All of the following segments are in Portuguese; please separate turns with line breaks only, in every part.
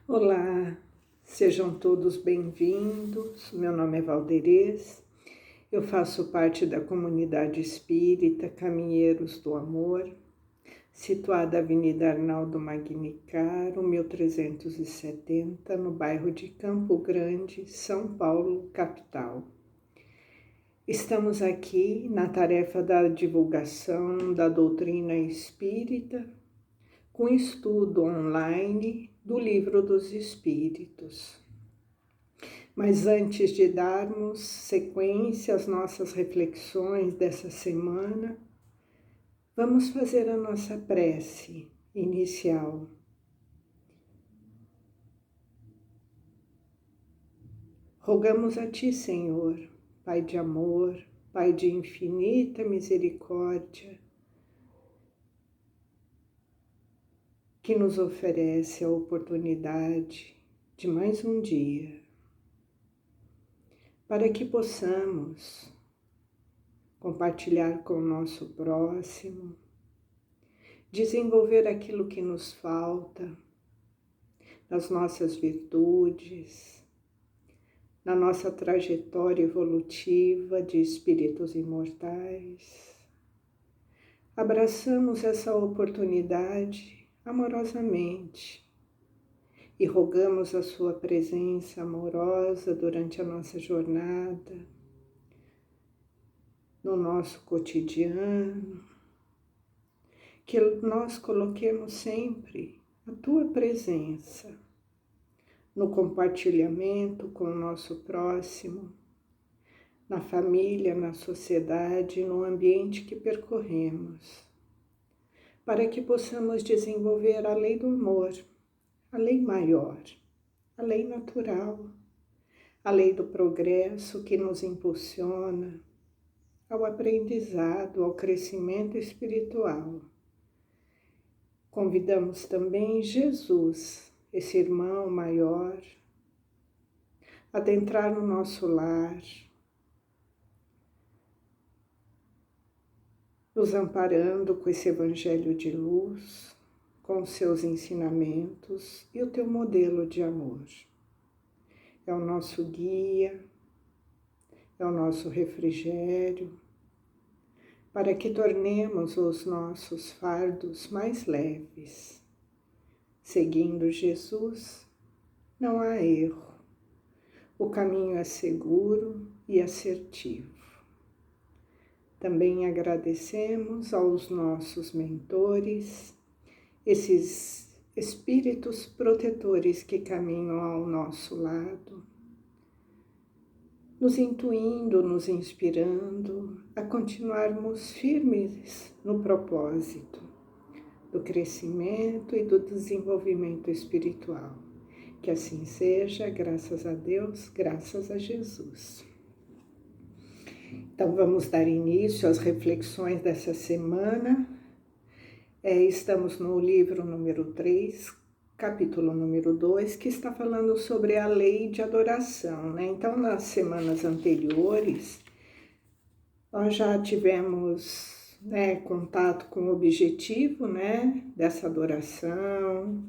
Olá, sejam todos bem-vindos. Meu nome é Valderez, eu faço parte da comunidade espírita Caminheiros do Amor, situada na Avenida Arnaldo Magnicar, 1370, no bairro de Campo Grande, São Paulo, capital. Estamos aqui na tarefa da divulgação da doutrina espírita, com estudo online do Livro dos Espíritos. Mas antes de darmos sequência às nossas reflexões dessa semana, vamos fazer a nossa prece inicial. Rogamos a Ti, Senhor, Pai de amor, Pai de infinita misericórdia, que nos oferece a oportunidade de mais um dia, para que possamos compartilhar com o nosso próximo, desenvolver aquilo que nos falta, nas nossas virtudes, na nossa trajetória evolutiva de espíritos imortais. Abraçamos essa oportunidade amorosamente e rogamos a Sua presença amorosa durante a nossa jornada, no nosso cotidiano, que nós coloquemos sempre a Tua presença no compartilhamento com o nosso próximo, na família, na sociedade, no ambiente que percorremos, para que possamos desenvolver a lei do amor, a lei maior, a lei natural, a lei do progresso que nos impulsiona ao aprendizado, ao crescimento espiritual. Convidamos também Jesus, esse irmão maior, a adentrar no nosso lar, nos amparando com esse evangelho de luz, com os seus ensinamentos e o teu modelo de amor. É o nosso guia, é o nosso refrigério, para que tornemos os nossos fardos mais leves. Seguindo Jesus, não há erro. O caminho é seguro e assertivo. Também agradecemos aos nossos mentores, esses espíritos protetores que caminham ao nosso lado, nos intuindo, nos inspirando a continuarmos firmes no propósito do crescimento e do desenvolvimento espiritual. Que assim seja, graças a Deus, graças a Jesus. Então vamos dar início às reflexões dessa semana. Estamos no livro número 3, capítulo número 2, que está falando sobre a lei de adoração, né? Então, nas semanas anteriores, nós já tivemos, contato com o objetivo, dessa adoração,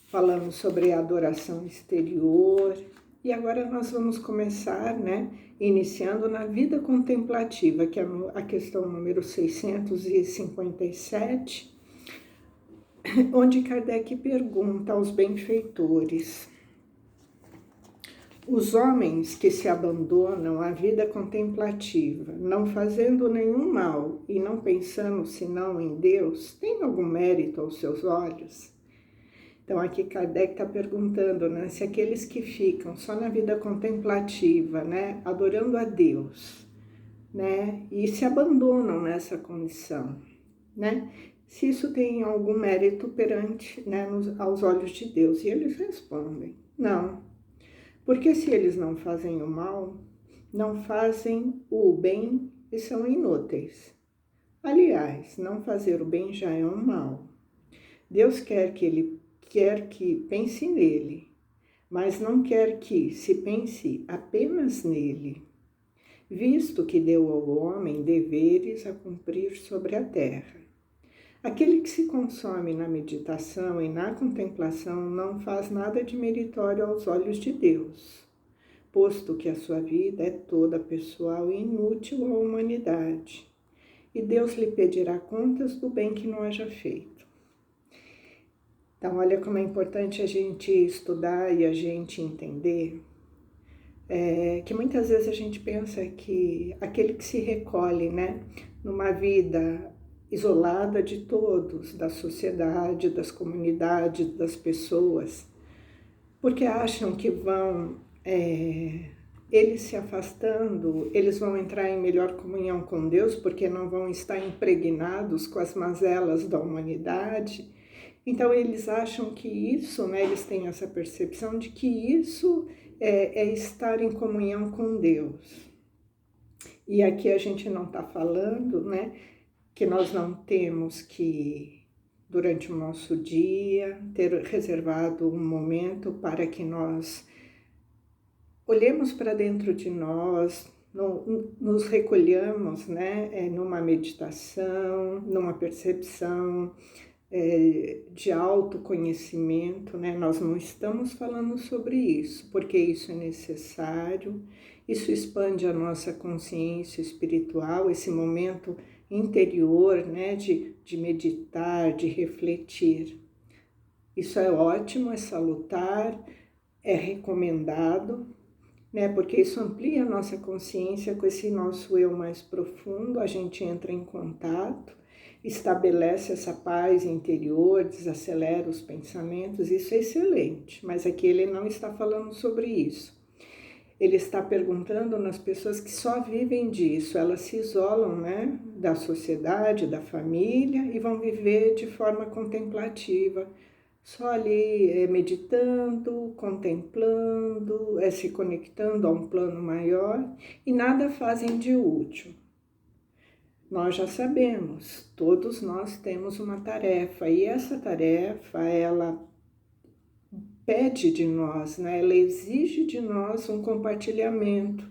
falamos sobre a adoração exterior, e agora nós vamos começar, iniciando na vida contemplativa, que é a questão número 657, onde Kardec pergunta aos benfeitores: os homens que se abandonam à vida contemplativa, não fazendo nenhum mal e não pensando senão em Deus, têm algum mérito aos seus olhos? Então aqui Kardec está perguntando, se aqueles que ficam só na vida contemplativa, adorando a Deus, e se abandonam nessa condição, se isso tem algum mérito perante, aos olhos de Deus. E eles respondem: não, porque se eles não fazem o mal, não fazem o bem e são inúteis. Aliás, não fazer o bem já é um mal. Deus quer que pense nele, mas não quer que se pense apenas nele, visto que deu ao homem deveres a cumprir sobre a terra. Aquele que se consome na meditação e na contemplação não faz nada de meritório aos olhos de Deus, posto que a sua vida é toda pessoal e inútil à humanidade, e Deus lhe pedirá contas do bem que não haja feito. Então, olha como é importante a gente estudar e a gente entender que muitas vezes a gente pensa que aquele que se recolhe, numa vida isolada de todos, da sociedade, das comunidades, das pessoas, porque acham que vão, eles se afastando, eles vão entrar em melhor comunhão com Deus, porque não vão estar impregnados com as mazelas da humanidade. Então eles acham que isso, eles têm essa percepção de que isso é estar em comunhão com Deus. E aqui a gente não está falando, que nós não temos que, durante o nosso dia, ter reservado um momento para que nós olhemos para dentro de nós, nos recolhamos, numa meditação, numa percepção de autoconhecimento, Nós não estamos falando sobre isso, porque isso é necessário, isso expande a nossa consciência espiritual, esse momento interior, de meditar, de refletir. Isso é ótimo, é salutar, é recomendado, porque isso amplia a nossa consciência com esse nosso eu mais profundo, a gente entra em contato, estabelece essa paz interior, desacelera os pensamentos, isso é excelente, mas aqui ele não está falando sobre isso. Ele está perguntando nas pessoas que só vivem disso, elas se isolam, da sociedade, da família e vão viver de forma contemplativa, só ali meditando, contemplando, se conectando a um plano maior e nada fazem de útil. Nós já sabemos, todos nós temos uma tarefa e essa tarefa, ela pede de nós, ela exige de nós um compartilhamento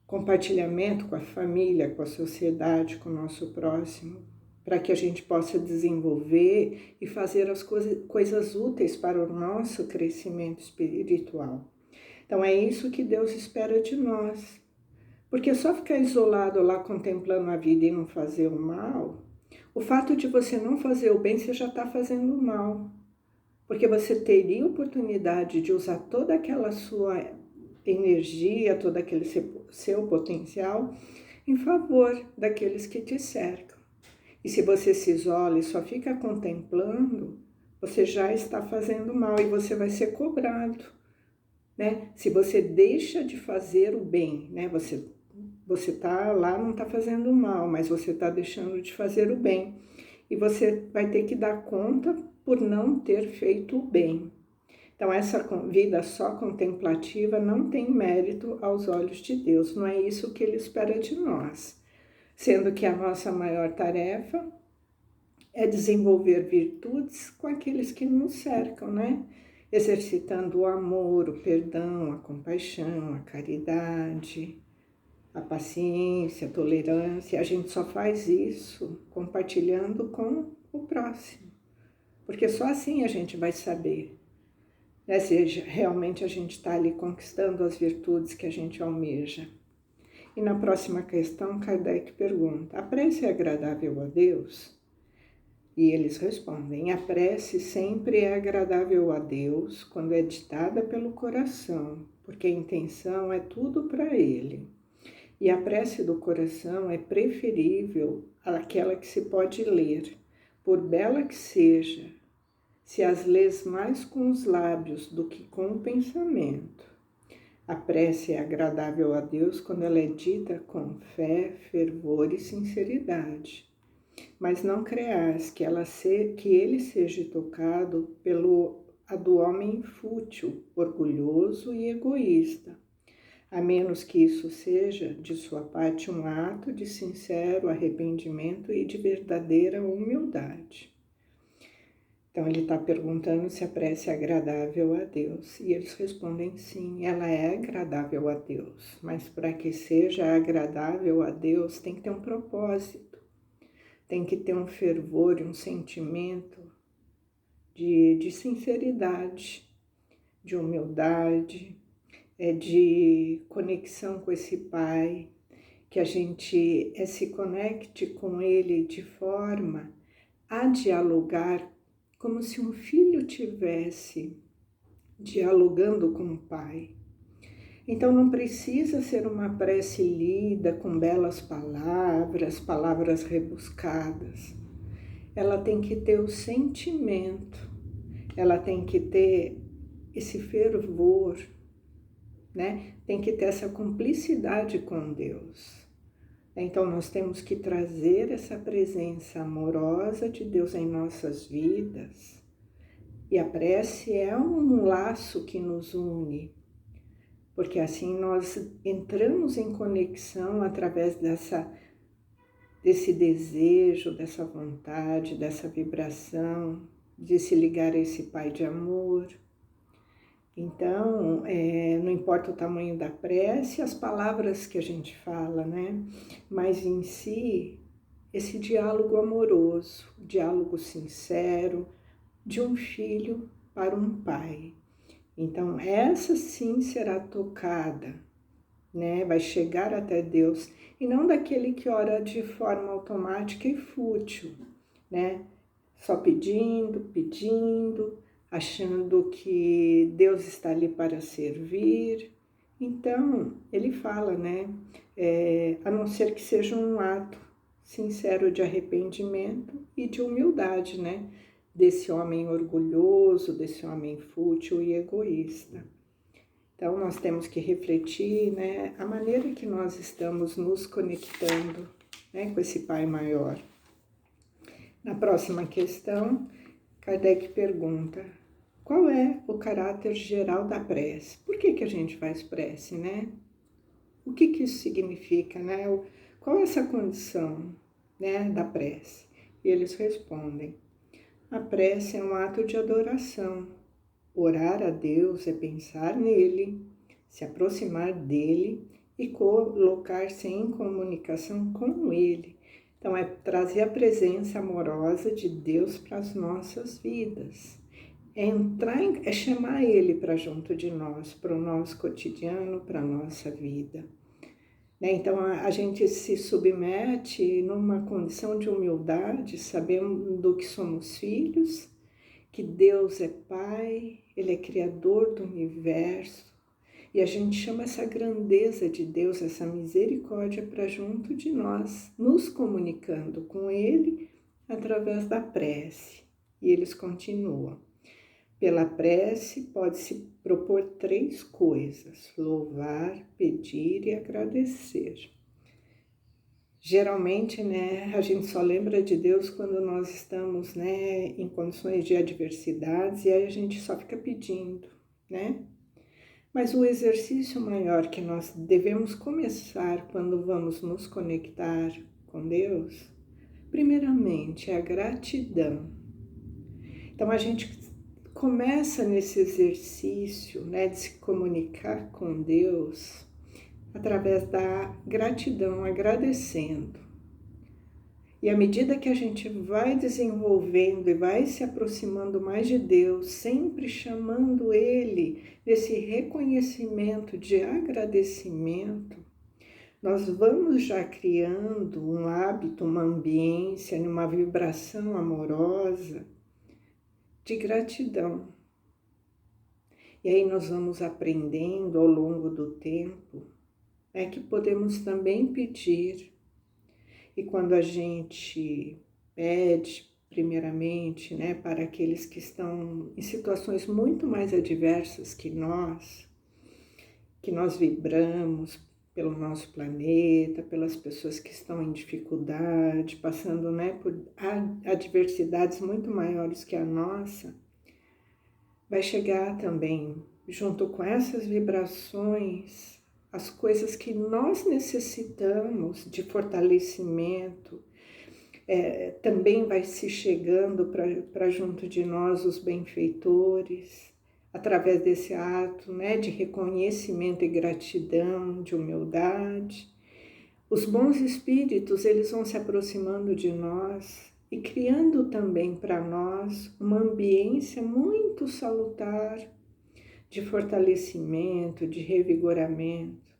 com a família, com a sociedade, com o nosso próximo, para que a gente possa desenvolver e fazer as coisas úteis para o nosso crescimento espiritual. Então é isso que Deus espera de nós. Porque só ficar isolado lá contemplando a vida e não fazer o mal, o fato de você não fazer o bem, você já está fazendo o mal. Porque você teria oportunidade de usar toda aquela sua energia, todo aquele seu potencial em favor daqueles que te cercam. E se você se isola e só fica contemplando, você já está fazendo mal e você vai ser cobrado, Se você deixa de fazer o bem, Você está lá, não está fazendo mal, mas você está deixando de fazer o bem. E você vai ter que dar conta por não ter feito o bem. Então, essa vida só contemplativa não tem mérito aos olhos de Deus. Não é isso que Ele espera de nós. Sendo que a nossa maior tarefa é desenvolver virtudes com aqueles que nos cercam, Exercitando o amor, o perdão, a compaixão, a caridade, a paciência, a tolerância. A gente só faz isso compartilhando com o próximo, porque só assim a gente vai saber, se realmente a gente está ali conquistando as virtudes que a gente almeja. E na próxima questão, Kardec pergunta: a prece é agradável a Deus? E eles respondem: a prece sempre é agradável a Deus quando é ditada pelo coração, porque a intenção é tudo para Ele. E a prece do coração é preferível àquela que se pode ler, por bela que seja, se as lês mais com os lábios do que com o pensamento. A prece é agradável a Deus quando ela é dita com fé, fervor e sinceridade. Mas não creas que ele seja tocado a do homem fútil, orgulhoso e egoísta, a menos que isso seja, de sua parte, um ato de sincero arrependimento e de verdadeira humildade. Então, ele está perguntando se a prece é agradável a Deus. E eles respondem sim, ela é agradável a Deus. Mas para que seja agradável a Deus, tem que ter um propósito. tem que ter um fervor e um sentimento de sinceridade, de humildade, de conexão com esse Pai, que a gente se conecte com Ele de forma a dialogar como se um filho tivesse dialogando com o Pai. Então não precisa ser uma prece lida com belas palavras, palavras rebuscadas. Ela tem que ter o sentimento, ela tem que ter esse fervor, né? Tem que ter essa cumplicidade com Deus. Então nós temos que trazer essa presença amorosa de Deus em nossas vidas. E a prece é um laço que nos une, porque assim nós entramos em conexão através desse desejo, dessa vontade, dessa vibração, de se ligar a esse Pai de amor. Então, não importa o tamanho da prece, as palavras que a gente fala, né? Mas em si, esse diálogo amoroso, diálogo sincero, de um filho para um pai. Então, essa sim será tocada, né? Vai chegar até Deus, e não daquele que ora de forma automática e fútil, né? Só pedindo, achando que Deus está ali para servir. Então, ele fala, né? A não ser que seja um ato sincero de arrependimento e de humildade, né? Desse homem orgulhoso, desse homem fútil e egoísta. Então, nós temos que refletir, né, a maneira que nós estamos nos conectando, né, com esse Pai maior. Na próxima questão, Kardec pergunta: qual é o caráter geral da prece? Por que a gente faz prece, né? O que isso significa, né? Qual é essa condição, né, da prece? E eles respondem: a prece é um ato de adoração. Orar a Deus é pensar nele, se aproximar dele e colocar-se em comunicação com ele. Então, é trazer a presença amorosa de Deus para as nossas vidas. É chamar ele para junto de nós, para o nosso cotidiano, para a nossa vida. Então, a gente se submete numa condição de humildade, sabendo que somos filhos, que Deus é Pai, Ele é Criador do universo, e a gente chama essa grandeza de Deus, essa misericórdia para junto de nós, nos comunicando com Ele através da prece. E eles continuam: pela prece pode-se propor 3 coisas: louvar, pedir e agradecer. Geralmente, né, a gente só lembra de Deus quando nós estamos, né, em condições de adversidades, e aí a gente só fica pedindo, né? Mas o exercício maior que nós devemos começar quando vamos nos conectar com Deus, primeiramente, é a gratidão. Então, a gente começa nesse exercício, né, de se comunicar com Deus através da gratidão, agradecendo. E à medida que a gente vai desenvolvendo e vai se aproximando mais de Deus, sempre chamando Ele nesse reconhecimento de agradecimento, nós vamos já criando um hábito, uma ambiência, uma vibração amorosa de gratidão. E aí nós vamos aprendendo ao longo do tempo que podemos também pedir. E quando a gente pede, primeiramente, né, para aqueles que estão em situações muito mais adversas que nós vibramos pelo nosso planeta, pelas pessoas que estão em dificuldade, passando, né, por adversidades muito maiores que a nossa, vai chegar também, junto com essas vibrações, as coisas que nós necessitamos de fortalecimento. Também vai se chegando para junto de nós os benfeitores, através desse ato, né, de reconhecimento e gratidão, de humildade. Os bons espíritos, eles vão se aproximando de nós e criando também para nós uma ambiência muito salutar de fortalecimento, de revigoramento.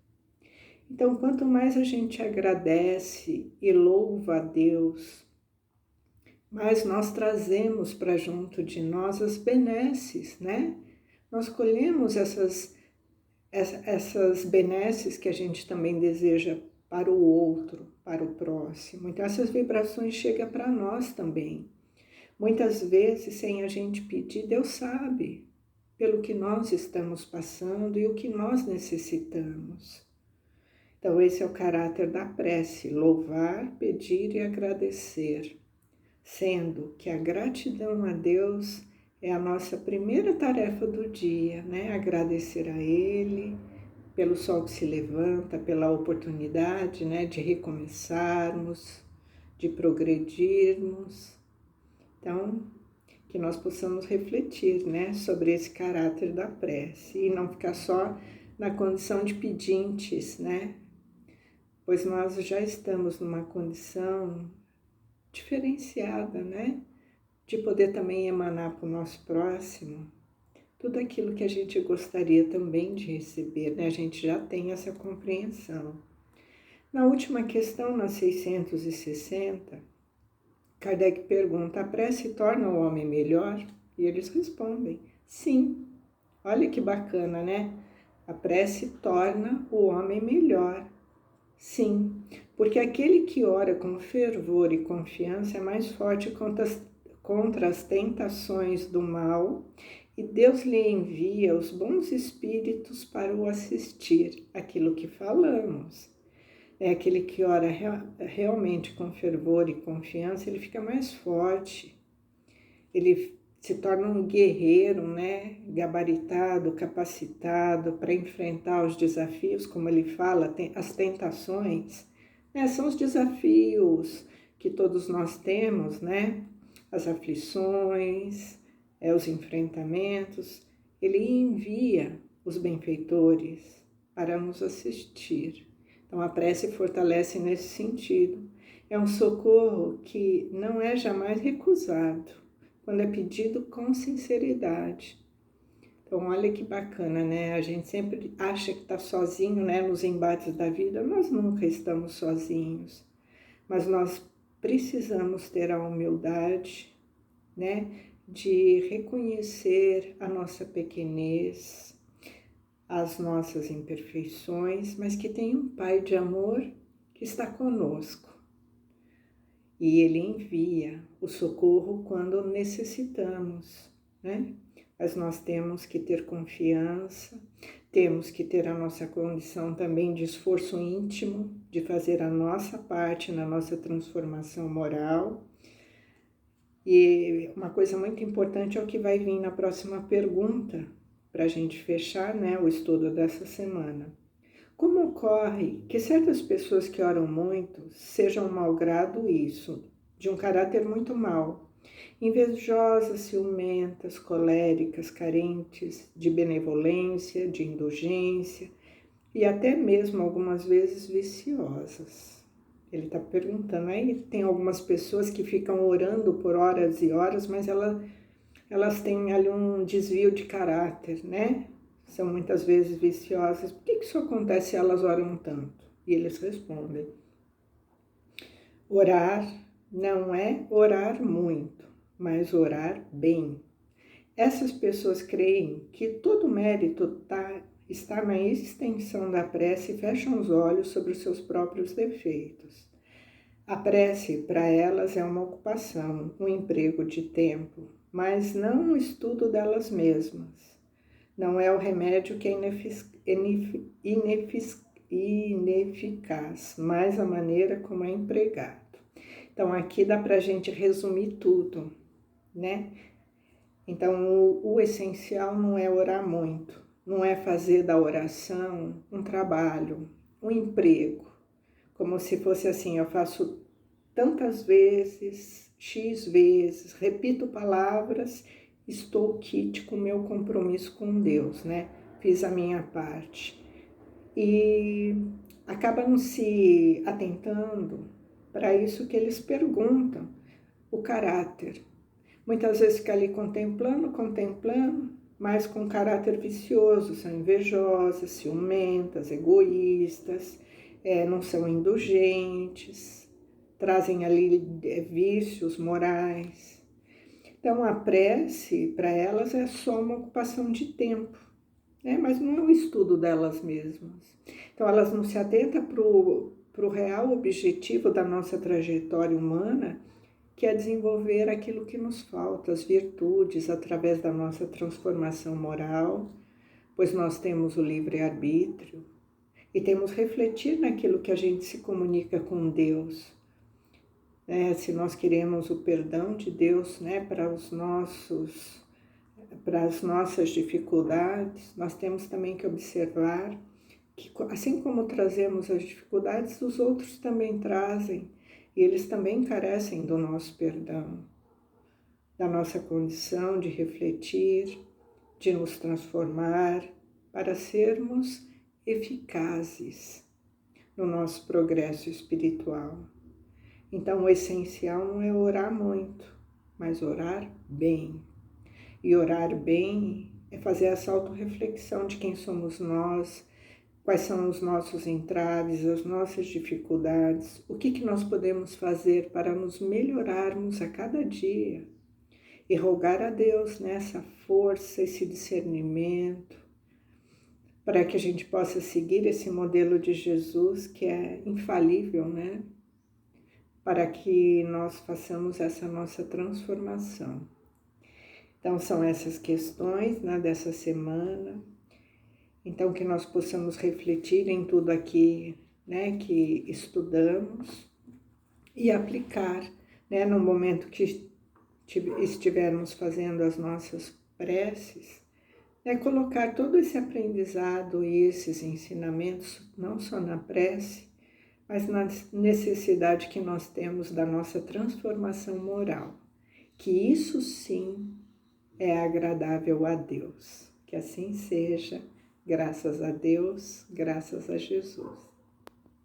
Então, quanto mais a gente agradece e louva a Deus, mais nós trazemos para junto de nós as benesses, né? Nós colhemos essas benesses que a gente também deseja para o outro, para o próximo. Então, essas vibrações chegam para nós também. Muitas vezes, sem a gente pedir, Deus sabe pelo que nós estamos passando e o que nós necessitamos. Então, esse é o caráter da prece: louvar, pedir e agradecer, sendo que a gratidão a Deus é a nossa primeira tarefa do dia, né? Agradecer a Ele pelo sol que se levanta, pela oportunidade, né, de recomeçarmos, de progredirmos. Então, que nós possamos refletir, né, sobre esse caráter da prece e não ficar só na condição de pedintes, né? Pois nós já estamos numa condição diferenciada, né? De poder também emanar para o nosso próximo tudo aquilo que a gente gostaria também de receber, né? A gente já tem essa compreensão. Na última questão, na 660, Kardec pergunta: a prece torna o homem melhor? E eles respondem: sim. Olha que bacana, né? A prece torna o homem melhor. Sim, porque aquele que ora com fervor e confiança é mais forte contra as tentações do mal, e Deus lhe envia os bons espíritos para o assistir, aquilo que falamos. É aquele que ora realmente com fervor e confiança, ele fica mais forte, ele se torna um guerreiro, né? Gabaritado, capacitado para enfrentar os desafios, como ele fala, as tentações, né? São os desafios que todos nós temos, né? As aflições, os enfrentamentos. Ele envia os benfeitores para nos assistir. Então, a prece fortalece nesse sentido. É um socorro que não é jamais recusado, quando é pedido com sinceridade. Então, olha que bacana, né? A gente sempre acha que está sozinho, né? Nos embates da vida. Nós nunca estamos sozinhos, mas nós precisamos ter a humildade, né? De reconhecer a nossa pequenez, as nossas imperfeições, mas que tem um Pai de amor que está conosco. E Ele envia o socorro quando necessitamos, né? Mas nós temos que ter confiança, temos que ter a nossa condição também de esforço íntimo, de fazer a nossa parte na nossa transformação moral. E uma coisa muito importante é o que vai vir na próxima pergunta, para a gente fechar, né, o estudo dessa semana. Como ocorre que certas pessoas que oram muito sejam mau grado isso, de um caráter muito mau, invejosas, ciumentas, coléricas, carentes de benevolência, de indulgência e até mesmo algumas vezes viciosas? Ele está perguntando, aí tem algumas pessoas que ficam orando por horas e horas, mas elas têm ali um desvio de caráter, né? São muitas vezes viciosas. Por que isso acontece se elas oram tanto? E eles respondem: orar não é orar muito, mas orar bem. Essas pessoas creem que todo mérito está na extensão da prece e fecham os olhos sobre os seus próprios defeitos. A prece, para elas, é uma ocupação, um emprego de tempo, mas não um estudo delas mesmas. Não é o remédio que é ineficaz, mas a maneira como é empregado. Então, aqui dá para a gente resumir tudo, né? Então, o essencial não é orar muito, não é fazer da oração um trabalho, um emprego, como se fosse assim: eu faço tantas vezes, X vezes, repito palavras, estou quite com o meu compromisso com Deus, né? Fiz a minha parte. E acaba não se atentando para isso que eles perguntam, o caráter. Muitas vezes fica ali contemplando, mas com caráter vicioso, são invejosas, ciumentas, egoístas, não são indulgentes, trazem ali vícios morais. Então a prece para elas é só uma ocupação de tempo, né? Mas não é o estudo delas mesmas. Então elas não se atentam para o real objetivo da nossa trajetória humana, que é desenvolver aquilo que nos falta, as virtudes, através da nossa transformação moral, pois nós temos o livre-arbítrio e temos que refletir naquilo que a gente se comunica com Deus. Se nós queremos o perdão de Deus, né, para as nossas dificuldades, nós temos também que observar que, assim como trazemos as dificuldades, os outros também trazem, e eles também carecem do nosso perdão, da nossa condição de refletir, de nos transformar, para sermos eficazes no nosso progresso espiritual. Então, o essencial não é orar muito, mas orar bem. E orar bem é fazer essa autorreflexão de quem somos nós, quais são os nossos entraves, as nossas dificuldades, o que nós podemos fazer para nos melhorarmos a cada dia e rogar a Deus nessa força, esse discernimento, para que a gente possa seguir esse modelo de Jesus que é infalível, né? Para que nós façamos essa nossa transformação. Então, são essas questões, né, dessa semana. Então, que nós possamos refletir em tudo aqui, né, que estudamos e aplicar, né, no momento que estivermos fazendo as nossas preces, né, colocar todo esse aprendizado e esses ensinamentos, não só na prece, mas na necessidade que nós temos da nossa transformação moral, que isso sim é agradável a Deus. Que assim seja, graças a Deus, graças a Jesus.